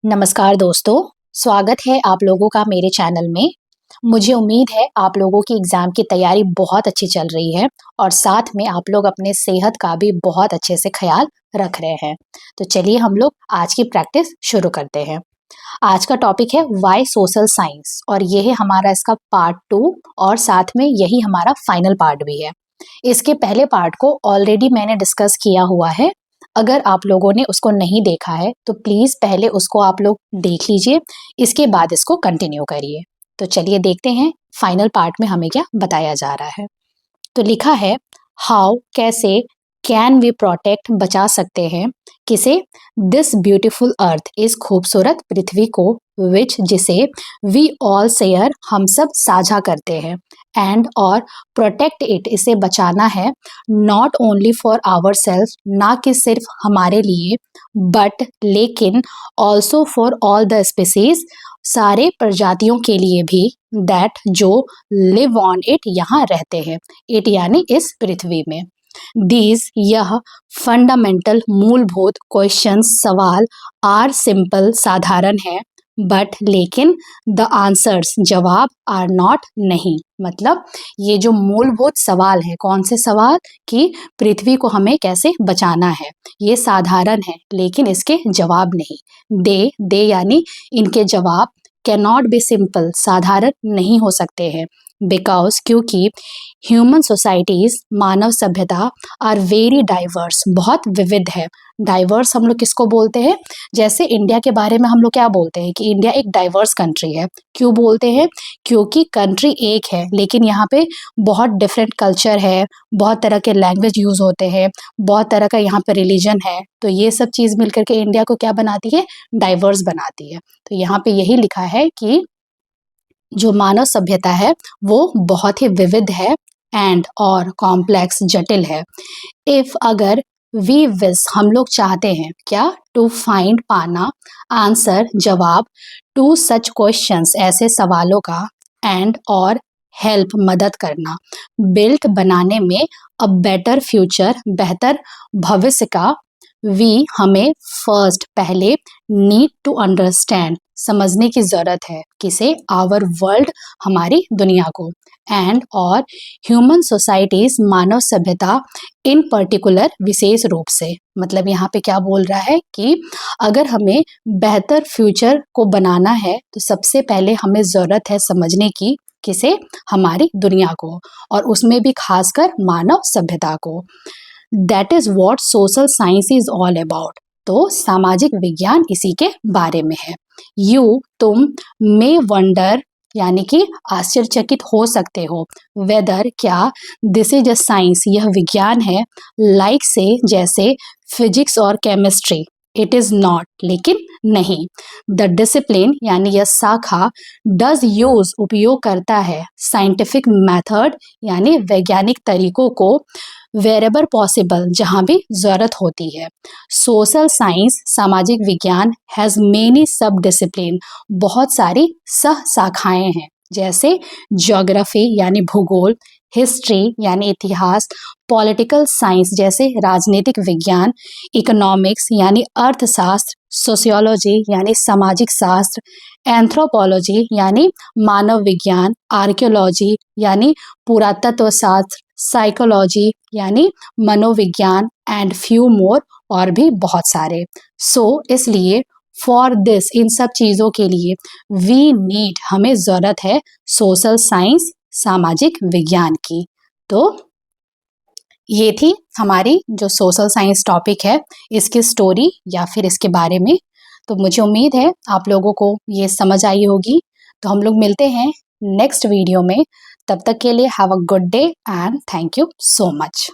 नमस्कार दोस्तों, स्वागत है आप लोगों का मेरे चैनल में। मुझे उम्मीद है आप लोगों की एग्ज़ाम की तैयारी बहुत अच्छी चल रही है और साथ में आप लोग अपने सेहत का भी बहुत अच्छे से ख्याल रख रहे हैं। तो चलिए हम लोग आज की प्रैक्टिस शुरू करते हैं। आज का टॉपिक है व्हाई सोशल साइंस और ये है हमारा इसका पार्ट 2 और साथ में यही हमारा फाइनल पार्ट भी है। इसके पहले पार्ट को ऑलरेडी मैंने डिस्कस किया हुआ है। अगर आप लोगों ने उसको नहीं देखा है तो प्लीज़ पहले उसको आप लोग देख लीजिए, इसके बाद इसको कंटिन्यू करिए। तो चलिए देखते हैं फाइनल पार्ट में हमें क्या बताया जा रहा है। तो लिखा है हाउ कैसे कैन वी प्रोटेक्ट बचा सकते हैं किसे दिस ब्यूटीफुल अर्थ इस खूबसूरत पृथ्वी को विच जिसे वी ऑल शेयर हम सब साझा करते हैं एंड और प्रोटेक्ट इट इसे बचाना है not only for our self ना कि सिर्फ हमारे लिए बट लेकिन also for all the species सारे प्रजातियों के लिए भी दैट जो लिव ऑन इट यहाँ रहते हैं इट यानी इस पृथ्वी में। दीज यह फंडामेंटल मूलभूत क्वेश्चन सवाल आर सिंपल साधारण है बट लेकिन द आंसर्स जवाब आर नॉट नहीं। मतलब ये जो मूलभूत सवाल है, कौन से सवाल कि पृथ्वी को हमें कैसे बचाना है, ये साधारण है लेकिन इसके जवाब नहीं। दे यानी इनके जवाब कैन नॉट बी सिंपल साधारण नहीं हो सकते हैं बिकॉज क्योंकि ह्यूमन सोसाइटीज मानव सभ्यता आर वेरी डाइवर्स बहुत विविध है। डाइवर्स हम लोग किसको बोलते हैं, जैसे इंडिया के बारे में हम लोग क्या बोलते हैं कि इंडिया एक डाइवर्स कंट्री है। क्यों बोलते हैं, क्योंकि कंट्री एक है लेकिन यहाँ पे बहुत डिफरेंट कल्चर है, बहुत तरह के लैंग्वेज यूज़ होते हैं, बहुत तरह का यहाँ पे रिलीजन है। तो ये सब चीज़ मिलकर के इंडिया को क्या बनाती है, डाइवर्स बनाती है। तो यहाँ पे यही लिखा है कि जो मानव सभ्यता है वो बहुत ही विविध है एंड और कॉम्प्लेक्स जटिल है। इफ अगर वी विश हम लोग चाहते हैं क्या, टू फाइंड पाना आंसर जवाब टू सच क्वेश्चंस ऐसे सवालों का एंड और हेल्प मदद करना बिल्ट बनाने में अ बेटर फ्यूचर बेहतर भविष्य का वी हमें फर्स्ट पहले नीड टू अंडरस्टैंड समझने की ज़रूरत है किसे, आवर वर्ल्ड हमारी दुनिया को एंड और ह्यूमन सोसाइटीज मानव सभ्यता इन पर्टिकुलर विशेष रूप से। मतलब यहाँ पे क्या बोल रहा है कि अगर हमें बेहतर फ्यूचर को बनाना है तो सबसे पहले हमें ज़रूरत है समझने की किसे, हमारी दुनिया को और उसमें भी खासकर मानव सभ्यता को। That is what social science is all about. तो सामाजिक विज्ञान इसी के बारे में है। यू तुम मे वंडर यानी कि आश्चर्यचकित हो सकते हो, वेदर क्या, दिस इज अ साइंस यह विज्ञान है, लाइक से जैसे फिजिक्स और केमिस्ट्री, इट इज नॉट लेकिन नहीं। द डिसिप्लिन यानी यह शाखा डज यूज उपयोग करता है, साइंटिफिक मेथड यानी वैज्ञानिक तरीकों को, वेरेबर पॉसिबल जहाँ भी जरूरत होती है। सोशल साइंस सामाजिक विज्ञान हैज़ मेनी सब डिसिप्लिन बहुत सारी सह शाखाएं हैं, जैसे ज्योग्राफी यानी भूगोल, हिस्ट्री यानी इतिहास, पॉलिटिकल साइंस जैसे राजनीतिक विज्ञान, इकोनॉमिक्स यानी अर्थशास्त्र, सोशियोलॉजी यानी सामाजिक शास्त्र, एंथ्रोपोलॉजी यानी मानव विज्ञान, आर्कियोलॉजी यानी पुरातत्व शास्त्र, साइकोलॉजी यानी मनोविज्ञान एंड फ्यू मोर और भी बहुत सारे। इसलिए फॉर दिस इन सब चीज़ों के लिए वी नीड हमें ज़रूरत है सोशल साइंस सामाजिक विज्ञान की। तो ये थी हमारी जो सोशल साइंस टॉपिक है इसकी स्टोरी या फिर इसके बारे में। तो मुझे उम्मीद है आप लोगों को ये समझ आई होगी। तो हम लोग मिलते हैं नेक्स्ट वीडियो में, तब तक के लिए have a good day and thank you so much.